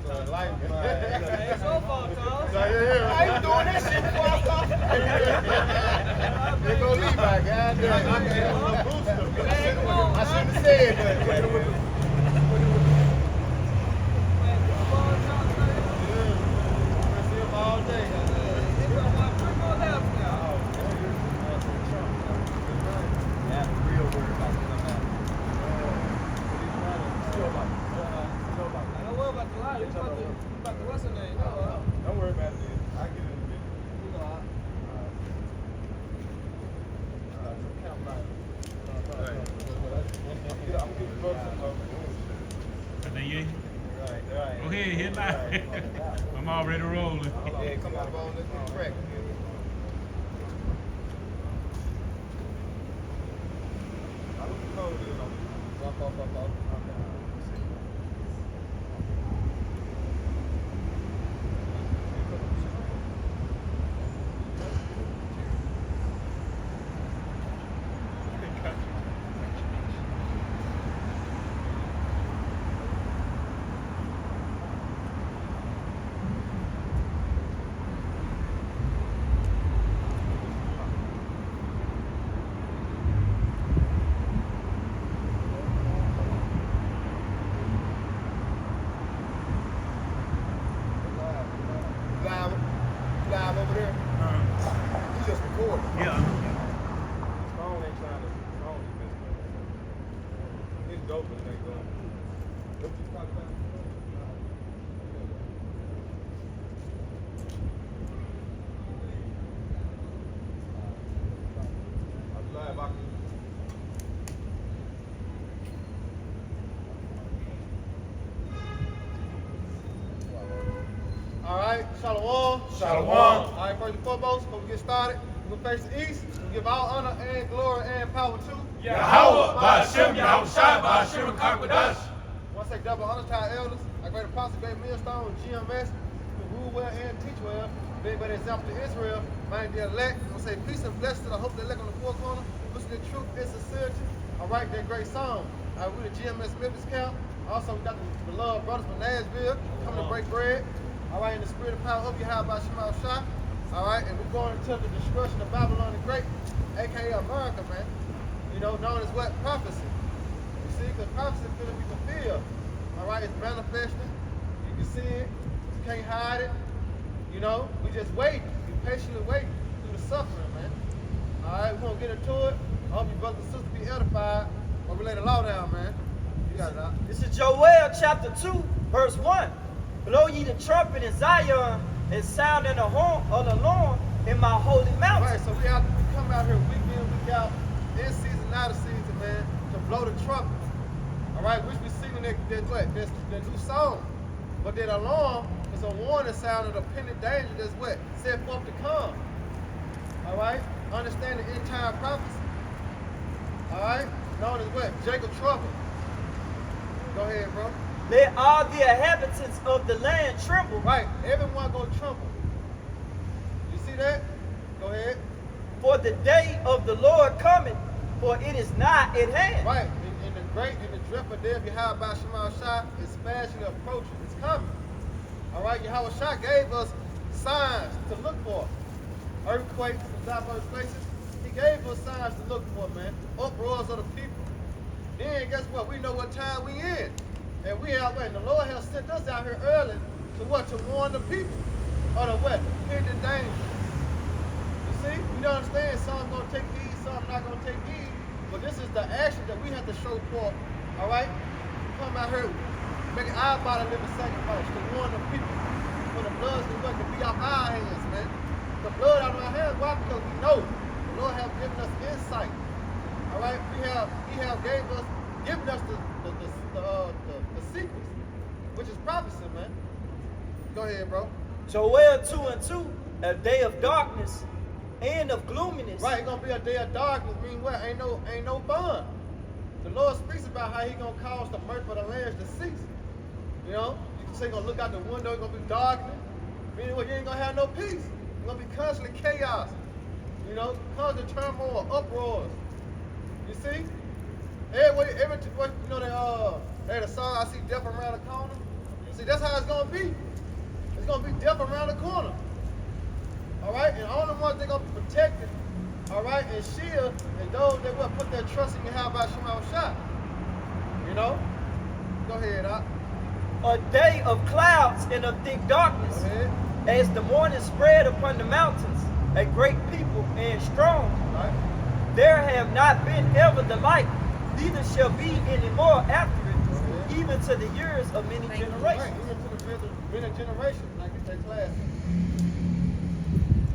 It's your fault, Charles. I ain't doing that shit before I started. There go Levi, goddamn. I shouldn't have said that. Don't worry about it. I get it in a minute. Go ahead, hit live. I'm already rolling. Yeah, come on, bro. Let's get crack. Live over there. He just recorded. Yeah. His phone ain't trying to. His phone is messed up. It's dope, but it ain't going. What you talking about? I'm live. I can. All right, Shalom. Shalom. All right, first and foremost, before we get started, we're going to face the east. We give all honor and glory and power to Yahweh, Ba'Shem, Yahweh Shai, Ba'Shem, Kakadash. I want to say double honor to our elders, our great apostle, great millstone, GMS, who rule well and teach well, being by the example to Israel, mind the elect. I want to say peace and blessings to the hope the elect on the four corner, listen to truth and sincerity. All right, that great song. All right, we're the GMS Memphis camp. Also, we got the beloved brothers from Nashville coming to break bread. All right, in the spirit of power of Yahweh by Shemal Shah. All right, and we're going into the destruction of Babylon the Great, aka America, man. You know, known as what? Prophecy. You see, because prophecy is going to be fulfilled. All right, it's manifesting. You can see it. You can't hide it. You know, we just waiting. We patiently waiting through the suffering, man. All right, we're going to get into it. I hope you brothers and sisters be edified. But we lay the law down, man. You got it out. This is Joel chapter 2, verse 1. Blow ye the trumpet in Zion and sound in the horn of the alarm in my holy mountain. Right, so we come out here week in, week out, in season, out of season, man, to blow the trumpet. All right, which we singing that new song. But that alarm is a warning sound of the pending danger that's what? Set forth to come. All right, understand the end time prophecy. All right, known as what? Jacob trouble. Go ahead, bro. Let all the inhabitants of the land tremble. Right, everyone gonna tremble. You see that? Go ahead. For the day of the Lord cometh, for it is not at hand. Right, in the dreadful day of Yahweh by Shemal Shah is fastly approaching. It's coming. All right, Yahweh Shah gave us signs to look for. Earthquakes and diverse places. He gave us signs to look for, man. Uproars of the people. Then guess what? We know what time we in. And we out there. And the Lord has sent us out here early to what? To warn the people of the what? Hidden danger. You see? We don't understand. Some gonna take heed, some not gonna take heed. But this is the action that we have to show forth. All right? Come out here, making our body living sacrifice to warn the people. For the blood to be off our hands, man. The blood out of our hands. Why? Because we know the Lord has given us insight. All right? He have given us the secrets, which is prophecy, man. Go ahead, bro. Joel 2:2, a day of darkness and of gloominess. Right, it's gonna be a day of darkness. Mean what? Ain't no fun. The Lord speaks about how He gonna cause the mirth of the lands to cease. You know, you can say you're gonna look out the window, it's gonna be darkness. Meaning what? You ain't gonna have no peace. It's gonna be constantly chaos. You know, constant turmoil, uproars. You see? Every you know they had a song, I see death around the corner. See, that's how it's going to be. It's going to be death around the corner. All right? And all the ones they're going to be protected, all right, and shield, and those that will put their trust in Yahweh Shai. You know? Go ahead, Doc. A day of clouds and of thick darkness, Go ahead. as the morning spread upon the mountains, a great people and strong. Right? There have not been ever the like, neither shall be any more after it, even to the years of many Right, generations. even to the many generations, like it's their class.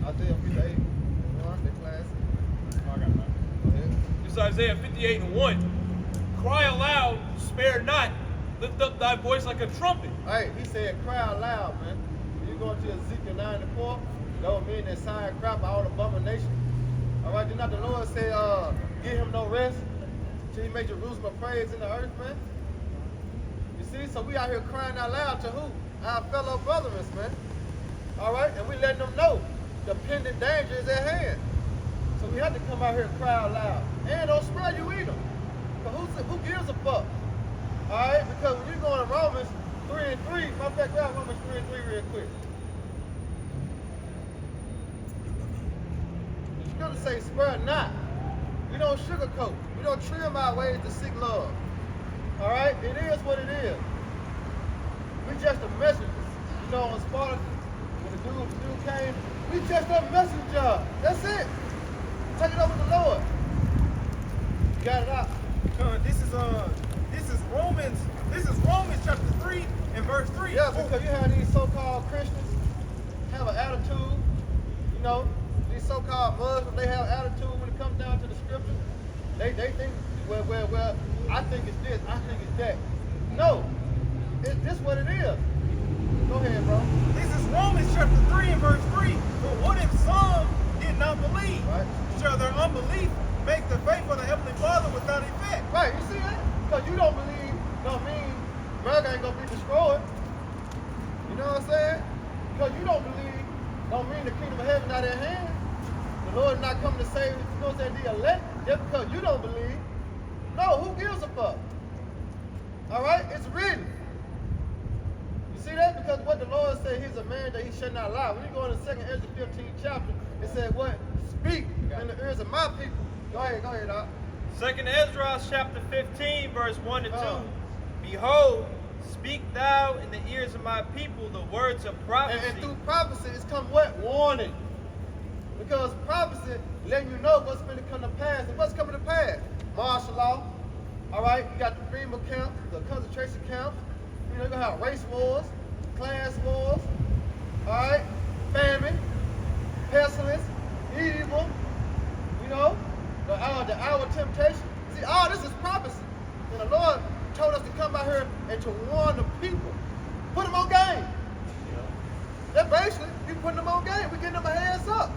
Isaiah 58. Their class. Oh, I got it. Go ahead. This is Isaiah 58 and 1. Cry aloud, spare not. Lift up thy voice like a trumpet. Hey, he said, cry out loud, man. When you go into Ezekiel 94, those men that sign crap all abomination. All right, did not the Lord say, give him no rest till he made Jerusalem a praise in the earth, man? You see, so we out here crying out loud to who? Our fellow brothers, man. All right, and we letting them know the pending danger is at hand. So we have to come out here and cry out loud. And don't spare you either. Because who gives a fuck? All right, because when you go in Romans 3 and 3, matter of fact, grab Romans 3 and 3 real quick. The scripture say, spare not. We don't sugarcoat. We don't trim our ways to seek love. All right, it is what it is. We just the messengers. You know, on Spartacus, when the dude came, we just a messenger. That's it. Take it over to the Lord. You got it out. This is Romans chapter 3 and verse 3. Yeah, because you have these so-called Christians have an attitude, you know, these so-called Muslims, they have attitude when it comes down to the scriptures. They think, well, I think it's this, I think it's that. No, it's this what it is. Go ahead, bro. This is Romans chapter 3 and verse 3. For what if some did not believe? Right. Shall their unbelief make the faith of the Heavenly Father without effect? Right, you see that? Because you don't believe, don't mean America ain't gonna be destroyed. You know what I'm saying? Because you don't believe, don't mean the kingdom of heaven not at hand. The Lord is not coming to save, you know what I'm saying, the elect, just because you don't believe. No, who gives a fuck? All right, it's written. You see that? Because what the Lord said, he's a man that he should not lie. When you go in the 2nd Ezra 15th chapter, it said what? Speak in the ears of my people. Go ahead, Doc. 2nd Ezra chapter 15, verse 1 and 2. Behold, speak thou in the ears of my people the words of prophecy. And through prophecy, it's come what? Warning. Because prophecy letting you know what's going to come to pass. And what's coming to pass? Martial law. All right, you got the FEMA camps, the concentration camps. You know, you're going to have race wars, class wars. All right, famine, pestilence, evil. You know, the hour of temptation. See, all this is prophecy. And the Lord told us to come out here and to warn the people. Put them on game. That basically, you putting them on game. We getting them a heads up.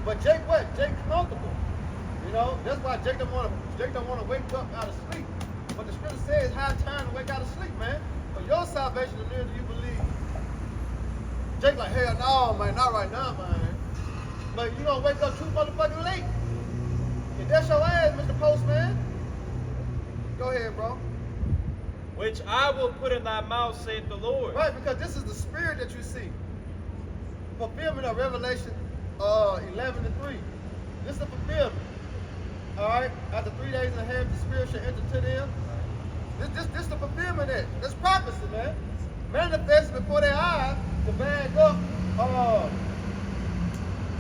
But Jake what? Jake comfortable. You know, that's why Jake don't want to wake up out of sleep. But the scripture says it's high time to wake out of sleep, man. For your salvation, the nearer you believe. Jake like, hell no, man, not right now, man. But you gonna wake up too motherfucking late. If that's your ass, Mr. Postman. Go ahead, bro. Which I will put in thy mouth, saith the Lord. Right, because this is the spirit that you see. Fulfillment of Revelation 11 and 3. This is the fulfillment. All right, after 3 days and a half, the spirit shall enter to them. This the fulfillment of it. That's prophecy, man. Manifested before their eyes to back up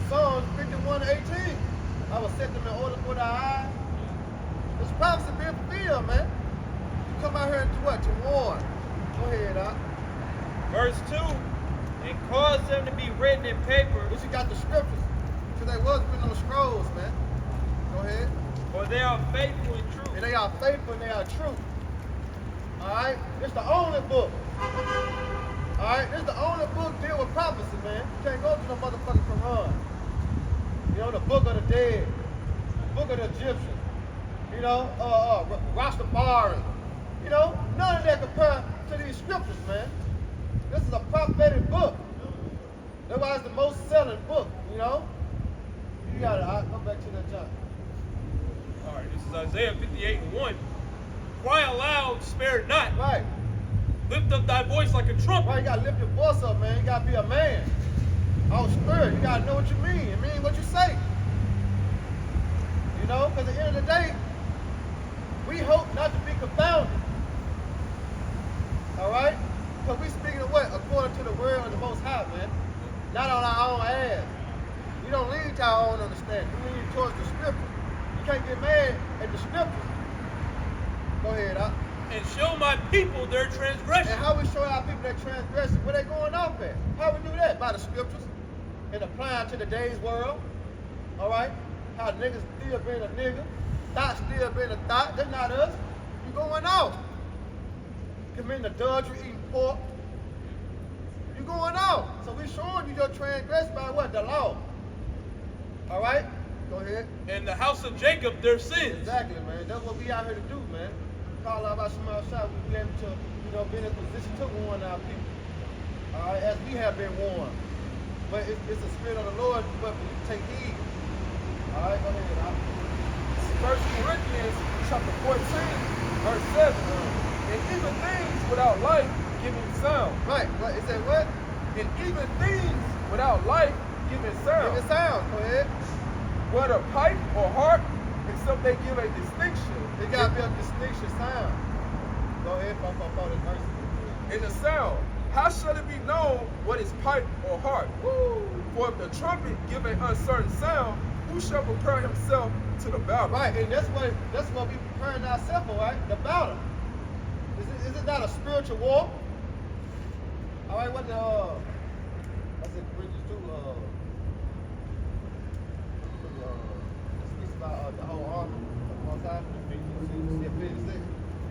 Psalms 51:18. I will set them in order for their eyes. This prophecy being fulfilled, man. You come out here and do what? To warn. Go ahead, Doc. Verse 2. And cause them to be written in paper, But you got the scriptures. Because they was written on the scrolls, man. Go ahead. for they are faithful and true. And they are faithful and they are true. Alright? It's the only book. Alright? This is the only book deal with prophecy, man. You can't go to no motherfucking Quran. You know, the book of the dead. The book of the Egyptians. You know, Rastafari. You know, none of that compared to these scriptures, man. This is a prophetic book. That's why it's the most selling book, you know? You got it. I'll come back to that jump. All right, this is Isaiah 58 and 1. Cry aloud, spare not. Right. Lift up thy voice like a trumpet. Right, you gotta lift your voice up, man. You gotta be a man. Out spirit, you gotta know what you mean. It mean what you say. You know, because at the end of the day, we hope not to be confounded. All right? Because we speaking of what? According to the word of the Most High, man. Not on our own ass. We don't lean to our own understanding. We lean towards the scripture. You can't get mad at the scripture. Go ahead, Doc. And show my people their transgression. And how we show our people their transgression? Where they going off at? How we do that? By the scriptures. And applying to today's world. All right? How niggas still being a nigga. Thought still being a thought. That's not us. You going off. Committing adultery, eating pork. You going off. So we showing you your transgression by what? The law. All right? Go ahead. And the house of Jacob their sins. Exactly, man. That's what we out here to do, man. Call out about Shema Shah. We be able to, be in a position to warn our people. All right? As we have been warned. But it's the spirit of the Lord, but we take heed. All right? Go ahead, Doc. 1 Corinthians chapter 14, verse 7. And even things without life giving sound. Right. What? It said what? And even things without life giving sound. Give it sound. Go ahead. Whether pipe or harp, except they give a distinction. It got to be a distinction sound. Go ahead, Pop this verse. In the sound, how shall it be known what is pipe or harp? Woo. For if the trumpet give an uncertain sound, who shall prepare himself to the battle? Right, and that's what we preparing ourselves for, right? The battle. Is it not a spiritual war? All right, what I said Corinthians 2, it speaks about the whole army of the Most High. Ephesians 6.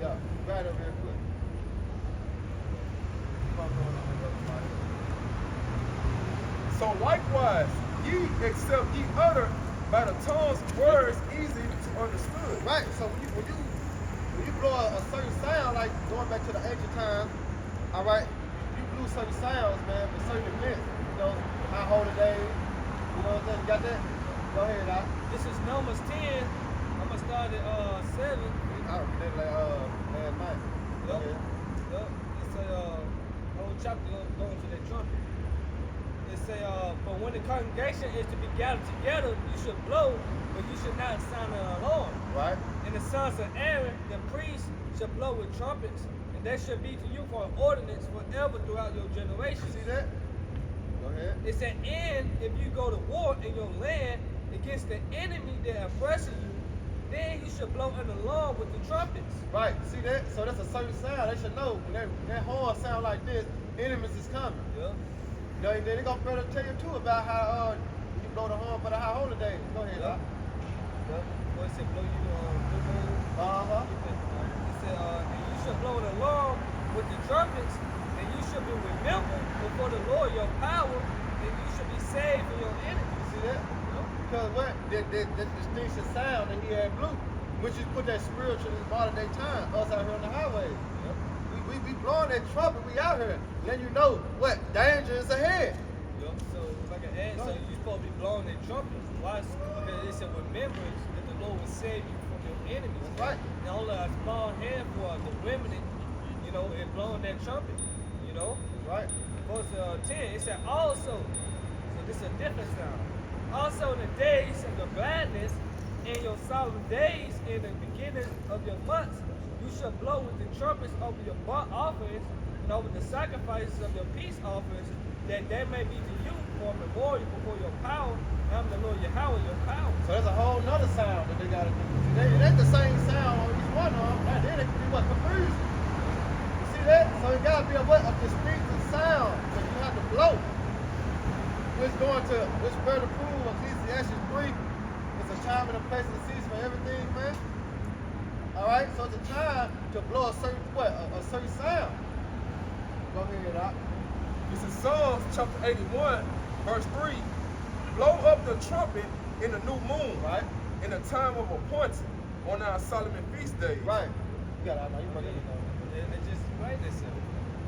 Yeah, right up here quick. So likewise, ye except ye utter by the tongues words easy to understood. Right, so when you blow a certain sound, like going back to the ancient times, all right, you blew certain sounds, man, for certain events. High holy days, you know what I'm saying? You got that? Go ahead, Doc. This is Numbers 10. I'm gonna start at 7. I remember that last night. Go Yup. ahead. Yup. It's a whole chapter going to that trumpet. It say, but when the congregation is to be gathered together, you should blow, but you should not sound an alarm. Right. And the sons of Aaron, the priests, should blow with trumpets, and that should be to you for an ordinance forever throughout your generations. See that? Go ahead. It said, and if you go to war in your land against the enemy that oppresses you, then you should blow an alarm with the trumpets. Right. See that? So that's a certain sound. They should know when that horn sound like this, enemies is coming. Yeah. You know, then they're gonna further tell you too about how you blow the horn for the high holy days. Go ahead, Doc. What it said, blow you blue moon. Uh-huh. It said, and you should blow an alarm with the trumpets, and you should be remembered before the Lord your power, and you should be saved from your enemies. See that? Because what? That distinction sound that he had blew, which is put that spiritual in modern day time, us out here on the highways. We blowing that trumpet, we out here, letting you know what danger is ahead. Yup. So like an ad, so you supposed to be blowing that trumpets. Why? Because it said remembrance that the Lord will save you from your enemies. That's right. And only a small handful of the women, is blowing that trumpet. That's right. Verse 10, it said also, so this is a different sound. Also in the days of your gladness and your solemn days in the beginning of your months, you shall blow with the trumpets over your burnt offerings and over the sacrifices of your peace offerings, that they may be to you for a memorial before your power. I'm the Lord Yahweh, your power. So there's a whole nother sound that they gotta do. See, it ain't the same sound on each one of them. Now then it could be what? Confusion. You see that? So it gotta be a distinctive sound that you have to blow. Which better prove Ecclesiastes 3. It's a time and a place and a season for everything, man. Alright, so it's a time to blow a certain sound. Go ahead, Doc. This is Psalms chapter 81, verse 3. Blow up the trumpet in the new moon, Right? in the time of appointing, on our Solomon feast days. Right. You got it, you bring it in. They just explain this.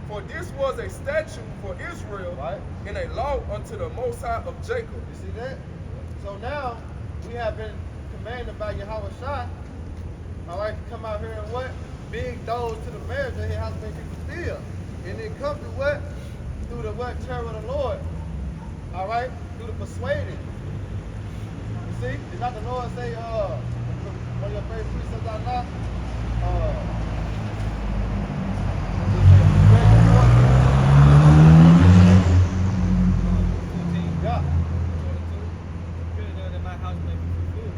For this was a statute for Israel, Right. and a law unto the Most High of Jacob. You see that? So now we have been commanded by Yahweh Shai, all right, to come out here and what? Big those to the marriage that has been fulfilled. And it comes through what? Through the what? Terror of the Lord. All right? Through the persuading. You see? Did not the Lord say, one of your favorite precepts out loud? Yeah.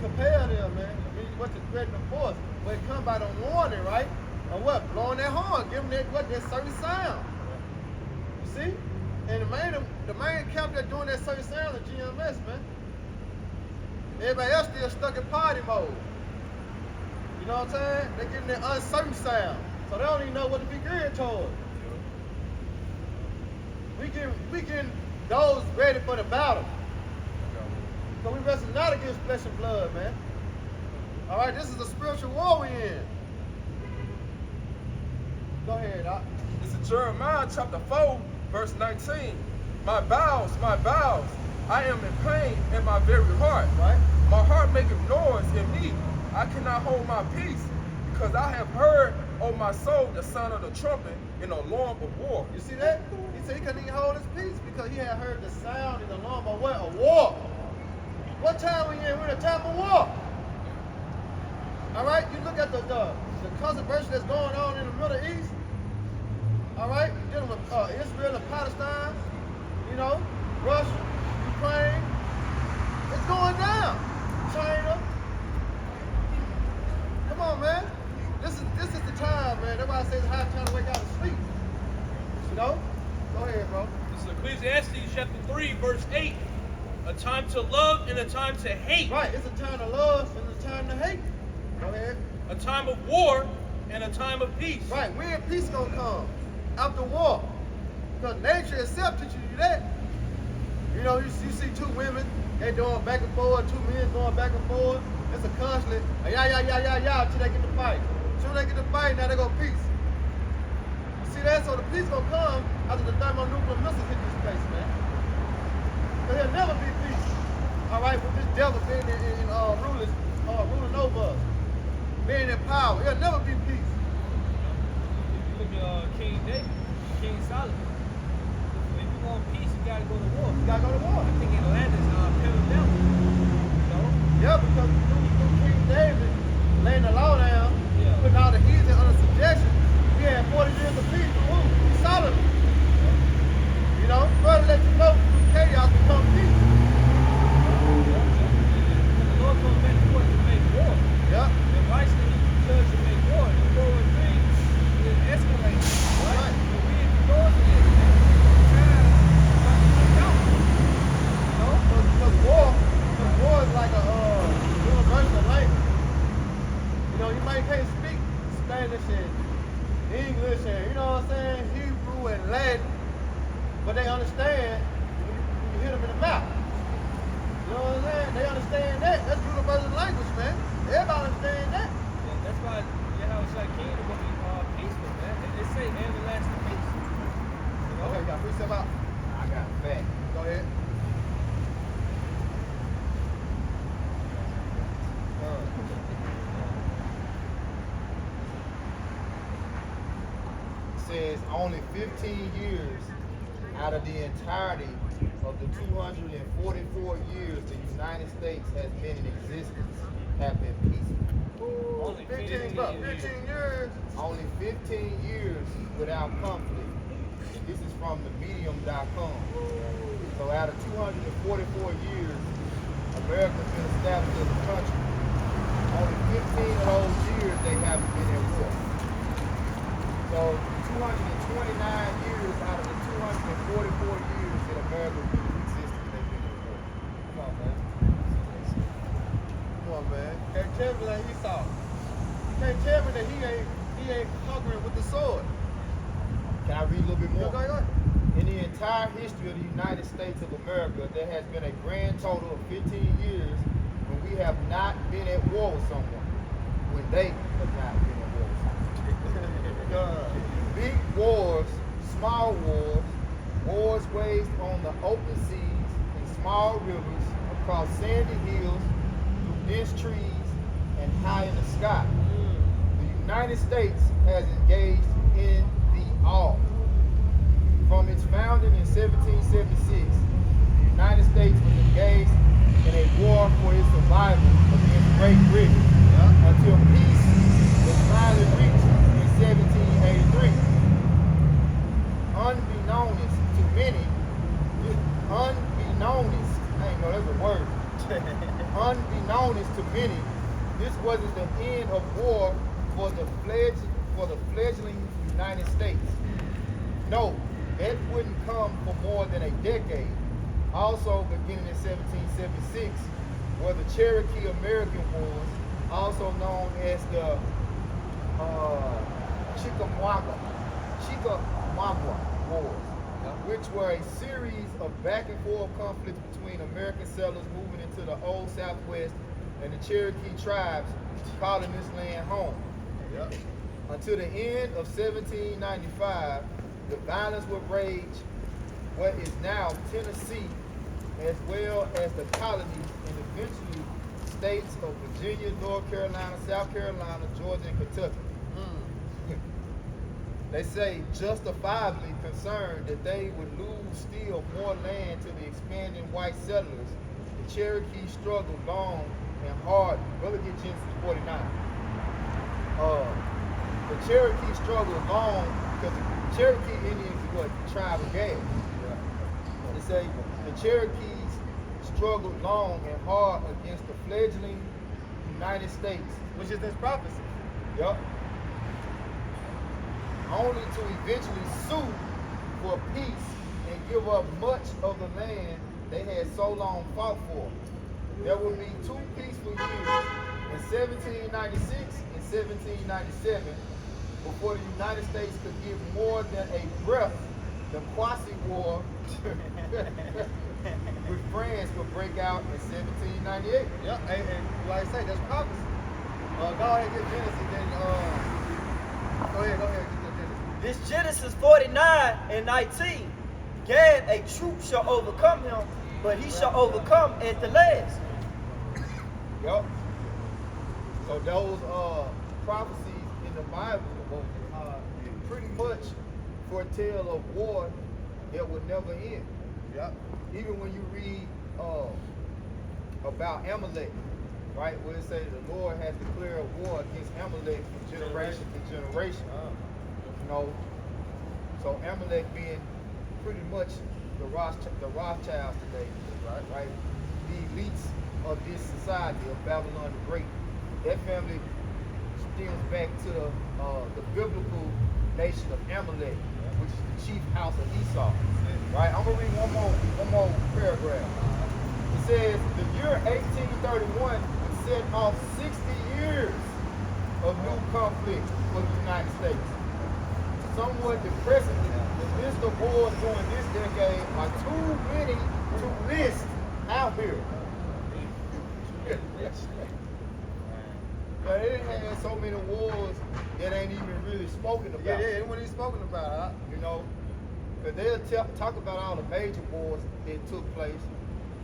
Compare them, man. I mean, what the threat and the force. But it come by the warning, right? Of what? Blowing that horn. Give them that certain sound. You see? And the main camp that's doing that certain sound is GMS, man. Everybody else still stuck in party mode. You know what I'm saying? They're getting that uncertain sound. So they don't even know what to be geared towards. We getting those ready for the battle. So we wrestle not against flesh and blood, man. All right, this is a spiritual war we in. Go ahead, Doc. It's in Jeremiah chapter 4, verse 19. My bowels, I am in pain in my very heart. Right? My heart maketh noise in me. I cannot hold my peace, because I have heard, O my soul, the sound of the trumpet in the alarm of war. You see that? He said he couldn't even hold his peace because he had heard the sound and the alarm of what? A war. What time we in? We're in a time of war. All right? You look at the controversy that's going on in the Middle East. All right? You're dealing with Israel and Palestine. You know, Russia, Ukraine. It's going down. China. Come on, man. This is the time, man. That's why I say it's high time to wake out of sleep. You know? Go ahead, bro. This is Ecclesiastes chapter 3, verse 8. A time to love and a time to hate. Right, it's a time to love and a time to hate. Go ahead. A time of war and a time of peace. Right, when peace gonna come? After war. Because nature itself teaches you that. You know, you see two women, they doing back and forth, two men going back and forth. It's a constantly, yeah, till they get to fight. Till they get to fight, now they go peace. You see that? So the peace gonna come after the thermonuclear missiles hit this place, man. But there'll never be peace. All right, with this devil being in ruling over us, being in power, there'll never be peace. If you look at King David, King Solomon. If you want peace, you gotta go to war. You gotta go to war. I think Atlantis killed them. You know? Yeah, because through King David laying the law down, Yeah. putting all the heathen under subjection, we had 40 years of peace. Who? Solomon. You know, further let you know through chaos become peace. The Lord told men to make war. Yeah. And righteously he judged to make war. And war and things is escalating. Right. So we in the doors of this, man. Time to out. You know? Because war is like a universal language. You know, you might can't speak Spanish and English and, you know what I'm saying, Hebrew and Latin, but they understand when you hit them in the mouth. You know what I'm saying? They understand that. That's universal language, man. Everybody understand that. Yeah, that's why Yahweh Kingdom will be peaceful, man. They say everlasting peace. You know? Okay, you got precept out. I got a fact. Go ahead. It says only 15 years out of the entirety of the 244 years the United States has been in existence have been peaceful. Only 15 years. Only 15 years without conflict. And this is from the medium.com. So out of 244 years, America's been established as a country. Only 15 of those years they haven't been at war. So 229 years out of the 244 years that America has been in existence, they've been at war. Come on, man. Come on, man. Can't tell me like Esau. You can't tell me that he ain't conquering with the sword. Can I read a little bit more? Go ahead. In the entire history of the United States of America, there has been a grand total of 15 years when we have not been at war with someone, when they have not been at war with someone. Big wars, small wars, wars waged on the open seas and small rivers, across sandy hills, through dense trees, and high in the sky. The United States has engaged in the all. founded in 1776, the United States was engaged in a war for its survival against Great Britain until peace was finally reached in 1783. Unbeknownst to many, unbeknownst, I ain't know that's a word. Unbeknownst to many, this wasn't the end of war for the fledgling United States. No, that wouldn't come for more than a decade. Also beginning in 1776, were the Cherokee American Wars, also known as the Chickamauga Wars, which were a series of back and forth conflicts between American settlers moving into the old Southwest and the Cherokee tribes calling this land home. Until the end of 1795, the violence would rage what is now Tennessee, as well as the colonies and eventually states of Virginia, North Carolina, South Carolina, Georgia, and Kentucky. They say justifiably concerned that they would lose still more land to the expanding white settlers. The Cherokee struggled long and hard. Brother, get Genesis 49. The Cherokee struggled long because the Cherokee Indians is what? The tribe of Gad. They say the Cherokees struggled long and hard against the fledgling United States. Which is this prophecy. Yup. Only to eventually sue for peace and give up much of the land they had so long fought for. There would be two peaceful years in 1796 and 1797 before the United States could give more than a breath. The Quasi War with France would break out in 1798. Yep, and like I say, that's prophecy. Go ahead, get Genesis, then go ahead, get Genesis. This Genesis 49 and 19. Gad, a troop shall overcome him, but he shall overcome at the last. Yep. So those prophecies in the Bible pretty much foretell of war that would never end. Yep. Even when you read about Amalek, right, where it says the Lord has declared war against Amalek from generation to generation. You know, so Amalek being pretty much the Rothschilds today, right? The elites of this society of Babylon the Great. That family stems back to the biblical nation of Amalek, which is the chief house of Esau. Right? I'm gonna read one more paragraph. It says the year 1831 would set off 60 years of new conflict for the United States. Somewhat depressingly, the list of wars during this decade are too many to list out here. But it had so many wars that ain't even really spoken about. Yeah, it wasn't even spoken about, huh? You know, because they'll talk about all the major wars that took place,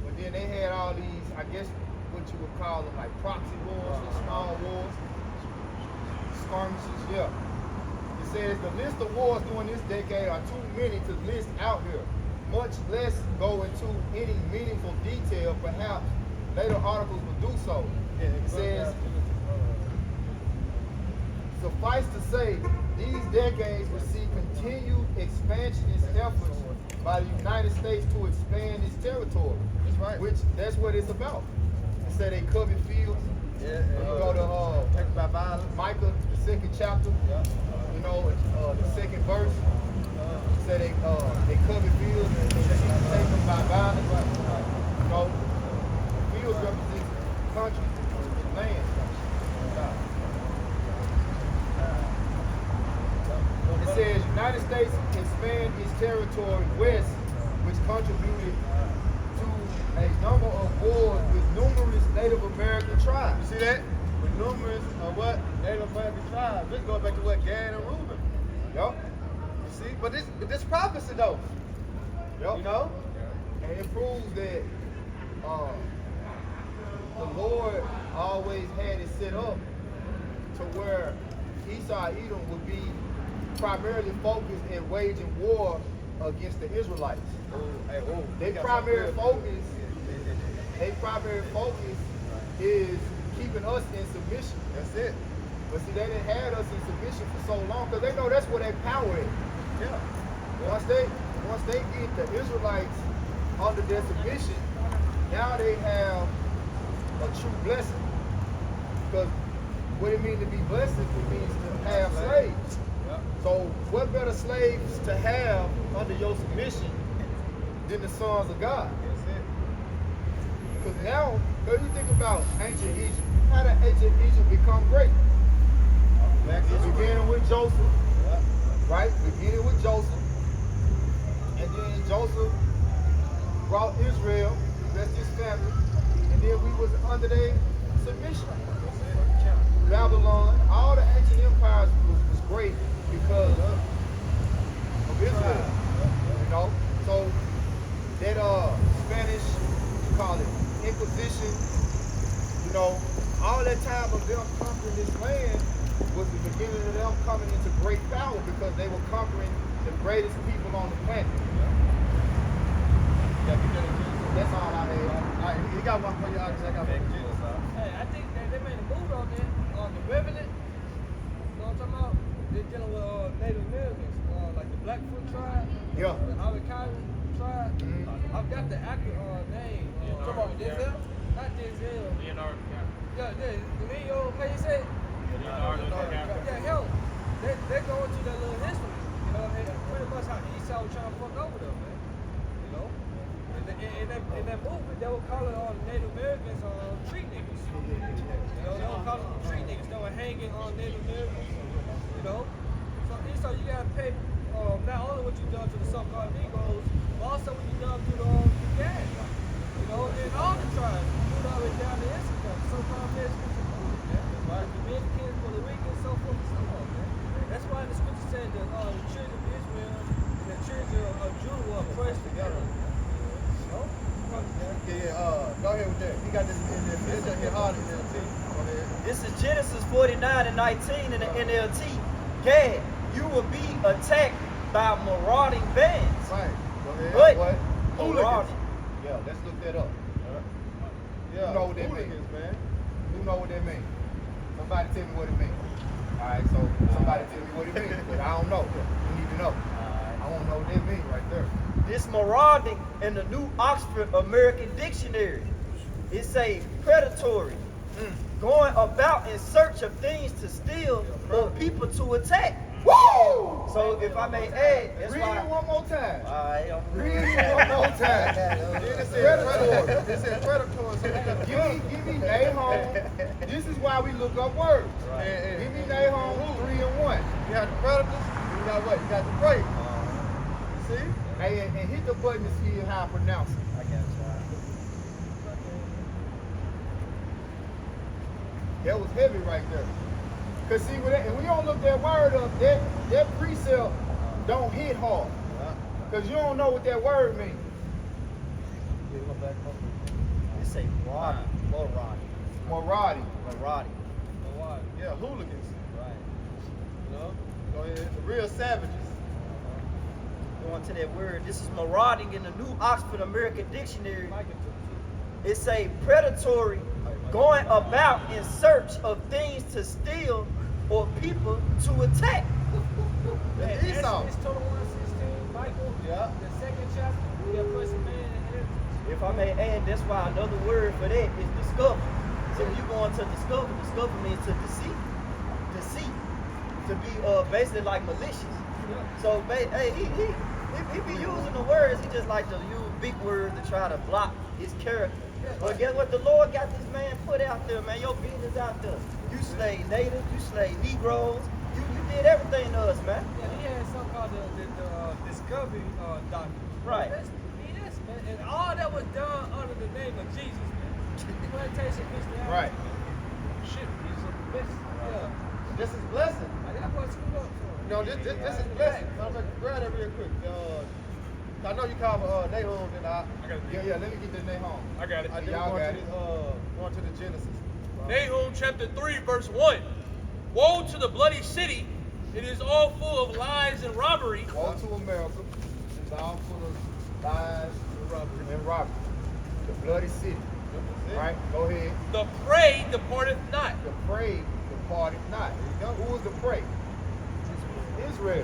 but then they had all these, I guess, what you would call them, like proxy wars or small wars, skirmishes, yeah. It says the list of wars during this decade are too many to list out here, much less go into any meaningful detail. Perhaps later articles will do so. It says, suffice to say, these decades will see continued expansionist efforts by the United States to expand its territory. That's right. Which, that's what it's about. It say they covet fields. Yeah. You go to Taken by violence. Micah, the 2nd chapter. Yeah. You know, the 2nd verse. Say they covet fields and take them by violence. You know, fields represent country and land. It says United States expand its territory west, which contributed to a number of wars with numerous Native American tribes. You see that? With numerous Native American tribes. This goes back to what Gad and Reuben. Yup. You see? But this prophecy though. Yup. You know? And it proves that the Lord always had it set up to where Esau Edom would be primarily focused in waging war against the Israelites. Their Their primary focus is keeping us in submission. That's it. But see, they didn't have us in submission for so long because they know that's where their power is. Yeah. Once they get the Israelites under their submission, now they have a true blessing. Because what it means to be blessed, it means to have slaves. Yeah. So what better slaves to have under your submission than the sons of God? That's it. Because now, when you think about ancient Egypt, how did ancient Egypt become great? Beginning with Joseph, right? Beginning with Joseph. And then Joseph brought Israel, blessed his family, and then we was under their submission. Babylon, all the ancient empires was great because of Israel. You know? So that Spanish, you call it Inquisition, you know, all that time of them conquering this land was the beginning of them coming into great power because they were conquering the greatest people on the planet. That's all I had. He got one for you, I got one for you. Hey, I think they made a move on that, on the Revenant. You know what I'm talking about? They're dealing with Native Americans, like the Blackfoot tribe, Yeah. the Araucarian tribe. I've got the accurate name. Come on, Denzel. Not Denzel. Leonardo DiCaprio. Yeah, Leo, how you say? Leonardo DiCaprio. Yeah, hell, they go into their little history. You know, and pretty much how Esau was trying to fuck over them, man. You know? In that movie, they were calling all the Native Americans street niggas. You know, they were calling them street niggas. They were hanging on Native Americans. You know? So Esau, you gotta pay not only what you done to the so-called Negroes, but also what you done to the gas. You know, and all the tribes, you know, all the way down to Mexico, so-called Mexicans and food, man. Right. Dominicans, Puerto Ricans, so forth and so on, man. That's why the scripture said that the children of Israel and the children of Judah were oppressed together. You know? Go ahead with that. He got this in there. It's just hit hard in there too. Go ahead. This is Genesis 49 and 19 in the NLT. Gad, you will be attacked by marauding bands. Right. Go ahead. What? Marauding. Yeah, let's look that up. Yeah. You know what that hooligans, means. man. You know what that means. Somebody tell me what it means. Alright, so somebody tell me what it means. But I don't know. You need to know. I want to know what that means right there. This marauding in the New Oxford American Dictionary. It say predatory, going about in search of things to steal or people to attack. Woo! So if I may add, that's Read why. it one more time. I'm Read it one more time. Then it said predator. It said predator. So we got Give me Nahum. This is why we look up words. Give me Nahum 3 and 1. You got the predators. You got what? You got the prey. See? Hey, and hit the button to see how I pronounce it. I got That was heavy right there. Cause see, and we don't look that word up, that precept don't hit hard. Cause you don't know what that word means. It say marauding. Marauding. Marauding. Yeah, hooligans. Right. You know? Go ahead. The real savages. Going to that word. This is marauding in the New Oxford American Dictionary. It say predatory, going about in search of things to steal or people to attack. That's Esau. It's total 116, Michael. Yeah. The second chapter, we have placed man in inheritance. If I may add, that's why another word for that is discover. So when you go into discover means to deceive. To be basically like malicious. So hey, he be using the words, he just like to use big words to try to block his character. But guess what? The Lord got this man put out there, man. Your business out there. You slay natives, you slay Negroes, you did everything to us, man. Yeah, he had something called the Discovery Doctrine. Right. That's BS, man. And all that was done under the name of Jesus, man. Plantation Christianity. Right. Shit, he's a bitch. Yeah. This is blessing. I got one screwed up. No, this is blessing. I'm going to grab that real quick. I know you call me Nahum, then I got it. Yeah, let me get the Nahum. I got it. I did Y'all going got to it. going to the Genesis. Nahum chapter 3, verse 1. Woe to the bloody city! It is all full of lies and robbery. Woe to America. It's all full of lies and robbery. The bloody city. Right? Go ahead. The prey departeth not. The prey departed not. Who was the prey? Israel.